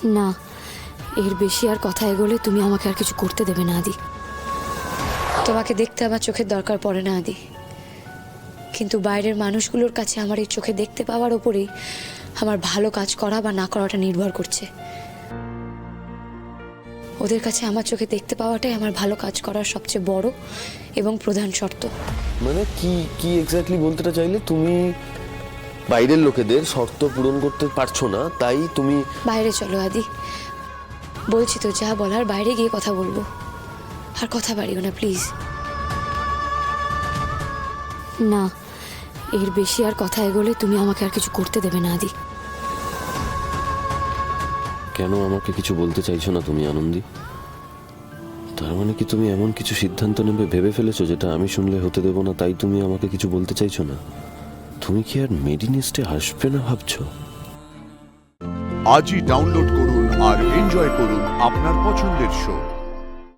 না, এর বেশি আর কথা এগোলে তুমি আমাকে আর কিছু করতে দেবে না আদি। তোমাকে দেখতে আমার চোখের দরকার পড়ে না আদি, কিন্তু বাইরের মানুষগুলোর কাছে আমার এই চোখে দেখতে পাওয়ার ওপরেই আমার ভালো কাজ করা বা না করাটা নির্ভর করছে। ওদের কাছে আমার চোখে দেখতে পাওয়াটাই আমার ভালো কাজ করার সবচেয়ে বড় এবং প্রধান শর্ত। মানে কি কি এক্স্যাক্টলি বলতেটা চাইলে? তুমি বাইরের লোকেদের শর্ত পূরণ করতে পারছো না, তাই তুমি বাইরে চলো আদি, বলছি তো যা বলার বাইরে গিয়ে কথা বলবো। আর কথা বাড়িও না প্লিজ। না, এর বেশি আর কথা এগোলে তুমি আমাকে আর কিছু করতে দেবে না আদি। কেন আমাকে কিছু বলতে চাইছো না তুমি আনন্দী? তার মানে কি তুমি এমন কিছু সিদ্ধান্ত নেবে ভেবে ফেলেছো যেটা আমি শুনলে হতে দেবো না, তাই তুমি আমাকে কিছু বলতে চাইছো না? তুমি কি আর মেডিনেস্টে আসবে না ভাবছো? আজই ডাউনলোড করুন আর এনজয় করুন আপনার পছন্দের শো।